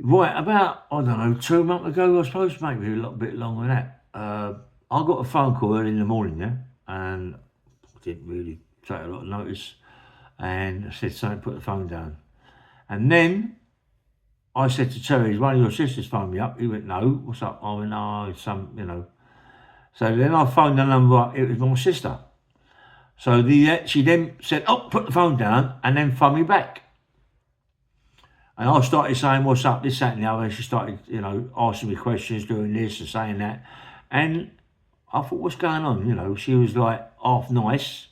Right, about, I don't know, 2 months ago, I suppose, maybe a little bit longer than that. I got a phone call early in the morning, yeah, and I didn't really take a lot of notice. And I said, something, put the phone down. And then I said to Terry, one of your sisters phoned me up. He went, no, what's up? I went, no, it's some. So then I phoned the number up, it was my sister. So she then said, oh, put the phone down, and then phoned me back. And I started saying, what's up, this, that, and the other. And she started, asking me questions, doing this and saying that. And I thought, what's going on? She was like half nice,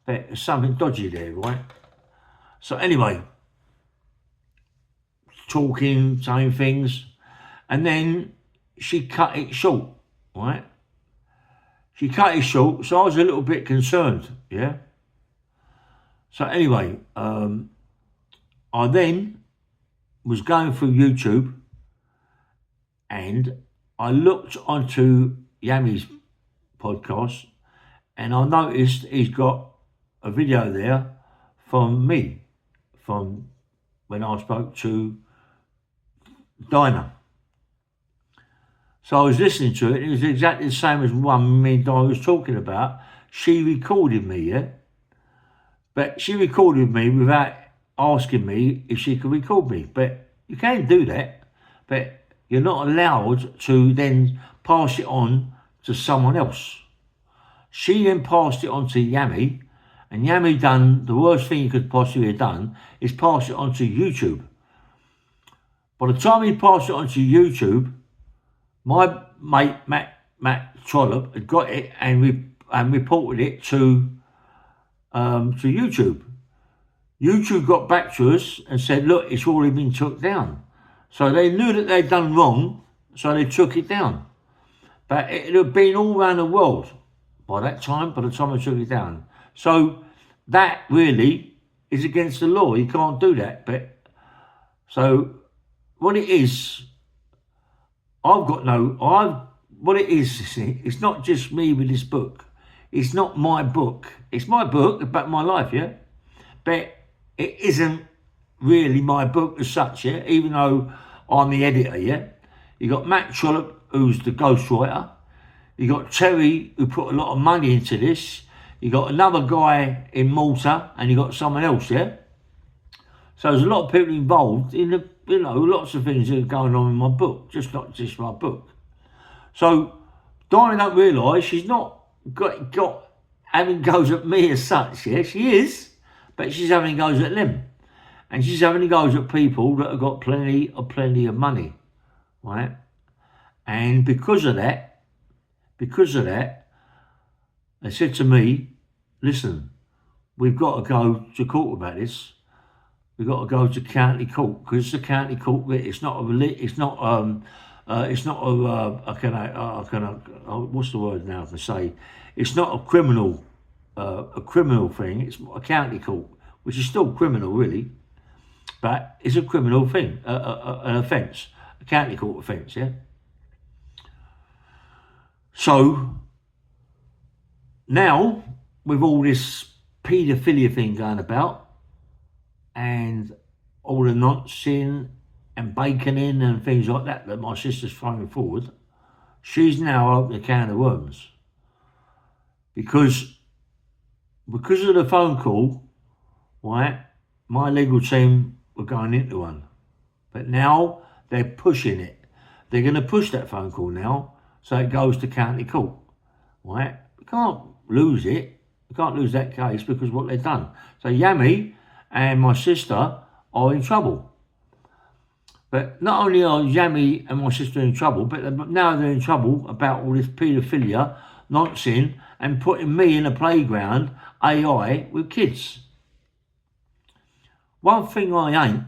but there's something dodgy there, right? So anyway, talking, saying things. And then she cut it short, right? She cut it short, so I was a little bit concerned, yeah? So anyway, I then was going through YouTube and I looked onto Yami's podcast and I noticed he's got a video there from me, from when I spoke to Dinah. So I was listening to it, it was exactly the same as one me and Dinah was talking about. She recorded me, yeah? But she recorded me without asking me if she could record me. But you can do that, but you're not allowed to then pass it on to someone else. She then passed it on to Yami, and Yami done the worst thing he could possibly have done, is pass it on to YouTube. By the time he passed it on to YouTube, my mate Matt Trollope had got it and reported it to YouTube. YouTube got back to us and said, look, it's already been took down. So they knew that they'd done wrong, so they took it down. But it had been all around the world by the time they took it down. So that really is against the law. You can't do that. But so what it is, what it is, it's not just me with this book. It's not my book. It's my book about my life, yeah? But it isn't really my book as such, yeah? Even though I'm the editor, yeah? You got Matt Trollope, who's the ghostwriter. You got Terry, who put a lot of money into this. You got another guy in Malta, and you got someone else, yeah? So there's a lot of people involved in the, lots of things that are going on in my book, not just my book. So Dinah don't realise she's not got having goes at me as such, yeah? She is, but she's having goes at them. And she's having goes at people that have got plenty of money, right? And because of that, they said to me, listen, we've got to go to court about this. We've got to go to county court because it's a county court. It's not what's the word now to say? It's not a criminal thing. It's a county court, which is still criminal, really, but it's a criminal thing, an offence, a county court offence, yeah. So now with all this paedophilia thing going about and all the nonsense and baconing and things like that my sister's throwing forward, she's now opened a can of worms. Because of the phone call, right, my legal team were going into one. But now they're pushing it. They're going to push that phone call now so it goes to county court, right? We can't lose it. We can't lose that case because of what they've done. So Yami and my sister are in trouble. But not only are Yami and my sister in trouble, but now they're in trouble about all this paedophilia, nonsense, and putting me in a playground, AI, with kids. One thing I ain't,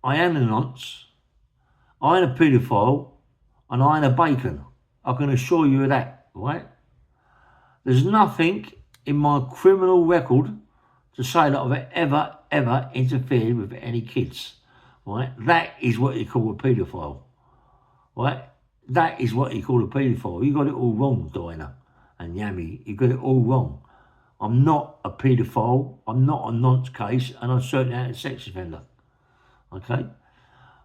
I am a nonce, I ain't a paedophile, and I ain't a bacon. I can assure you of that, right? There's nothing in my criminal record to say that I've ever interfered with any kids, right? That is what you call a paedophile, right? That is what you call a paedophile. You got it all wrong, Dinah and Yami. You got it all wrong. I'm not a paedophile. I'm not a nonce case, and I'm certainly not a sex offender. Okay?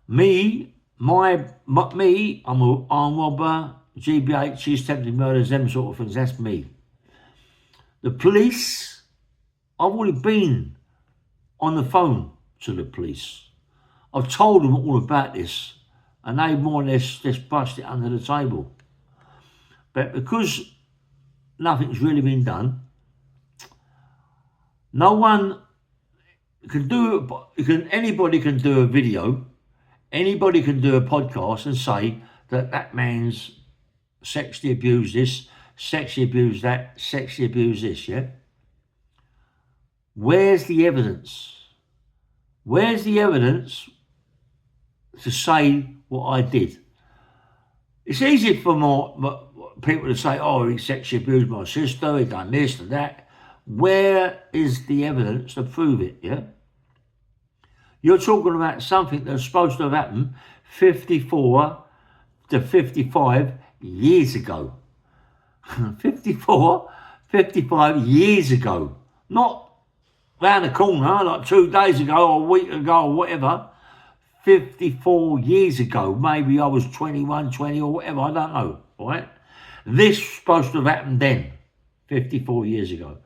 Me, me, I'm an armed robber, GBH, she's attempted murders, them sort of things. That's me. The police, I've already been on the phone to the police. I've told them all about this, and they more or less just brushed it under the table. But because nothing's really been done, no one can do it. Anybody can do a video, anybody can do a podcast and say that man's sexually abused this, sexually abused that, sexually abused this, yeah? Where's the evidence? Where's the evidence to say what I did? It's easy for more people to say, oh, he sexually abused my sister, he done this and that. Where is the evidence to prove it, yeah? You're talking about something that's supposed to have happened 54 to 55 years ago. 55 years ago. Not round the corner, like 2 days ago or a week ago or whatever. 54 years ago. Maybe I was 21, 20 or whatever, I don't know, right? This was supposed to have happened then, 54 years ago.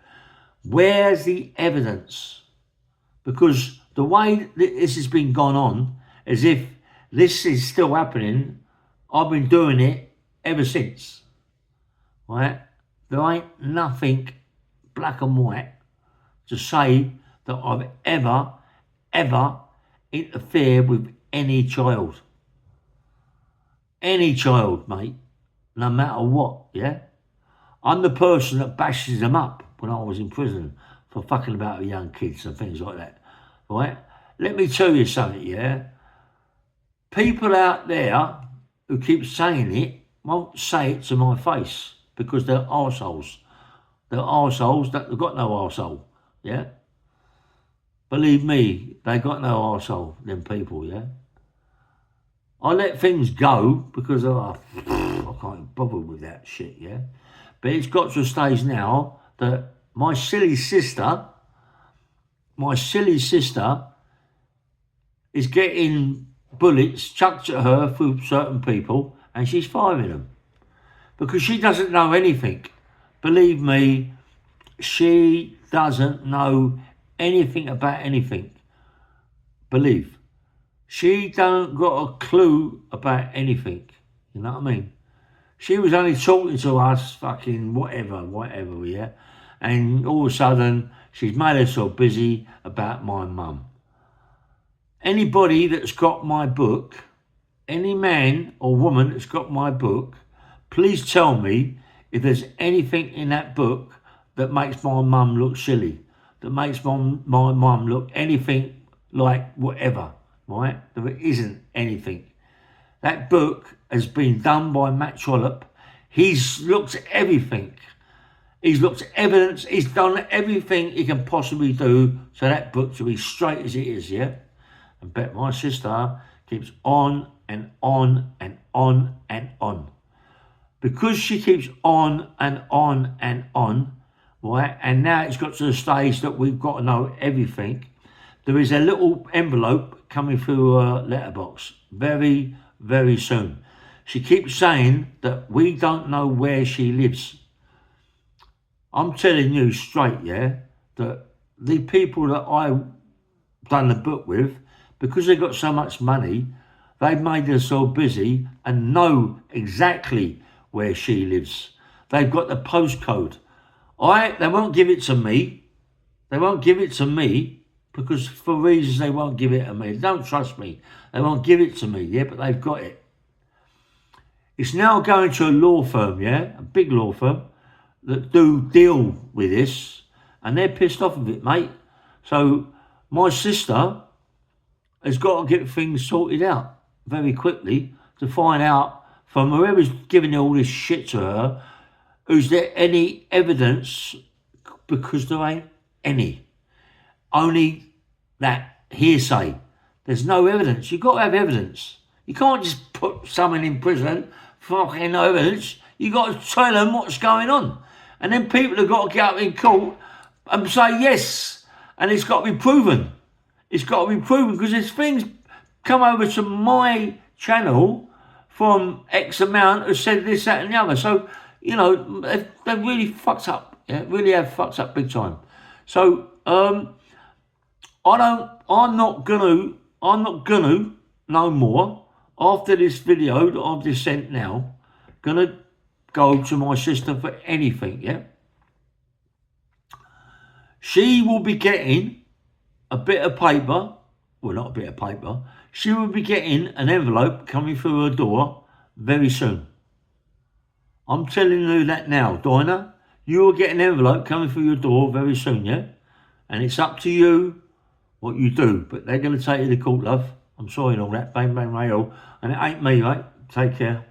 Where's the evidence? Because the way this has been gone on, as if this is still happening, I've been doing it ever since, right? There ain't nothing black and white to say that I've ever interfered with any child. Any child, mate, no matter what, yeah? I'm the person that bashes them up when I was in prison for fucking about with young kids and things like that, right? Let me tell you something, yeah? People out there who keep saying it won't say it to my face because they're arseholes. They're arseholes that they've got no arsehole, yeah? Believe me, they got no arsehole, them people, yeah? I let things go because I can't bother with that shit, yeah? But it's got to a stage now that my silly sister is getting bullets chucked at her through certain people and she's firing them. Because she doesn't know anything. Believe me, she doesn't know anything about anything. Believe. She don't got a clue about anything. You know what I mean? She was only talking to us fucking whatever, yeah? And all of a sudden, she's made herself busy about my mum. Anybody that's got my book, any man or woman that's got my book, please tell me if there's anything in that book that makes my mum look silly, that makes my mum look anything like whatever, right? There isn't anything. That book has been done by Matt Trollope. He's looked at everything. He's looked at evidence. He's done everything he can possibly do so that book to be straight as it is, yeah? And bet my sister keeps on and on and on and on. Because she keeps on and on and on, right? And now it's got to the stage that we've got to know everything. There is a little envelope coming through her letterbox very, very soon. She keeps saying that we don't know where she lives. I'm telling you straight, yeah, that the people that I done the book with, because they got so much money, they've made themselves busy and know exactly where she lives. They've got the postcode. They won't give it to me. They won't give it to me because for reasons they won't give it to me. They don't trust me. They won't give it to me, yeah, but they've got it. It's now going to a law firm, yeah, a big law firm that do deal with this, and they're pissed off of it, mate. So my sister has got to get things sorted out very quickly to find out from whoever's giving all this shit to her, is there any evidence? Because there ain't any. Only that hearsay. There's no evidence. You've got to have evidence. You can't just put someone in prison for fucking no evidence. You've got to tell them what's going on. And then people have got to get up in court and say yes. And it's got to be proven. It's got to be proven because there's things come over to my channel from X amount has said this, that, and the other. So, you know, they've really fucked up. Yeah, really have fucked up big time. So, I'm not gonna no more after this video that I've just sent now, gonna go to my sister for anything, yeah? She will be getting a bit of paper, well, not a bit of paper, she will be getting an envelope coming through her door very soon. I'm telling you that now, Dinah. You will get an envelope coming through your door very soon, yeah? And it's up to you what you do. But they're going to take you to court, love. I'm sorry and all that. Bang, bang, rail. And it ain't me, right? Take care.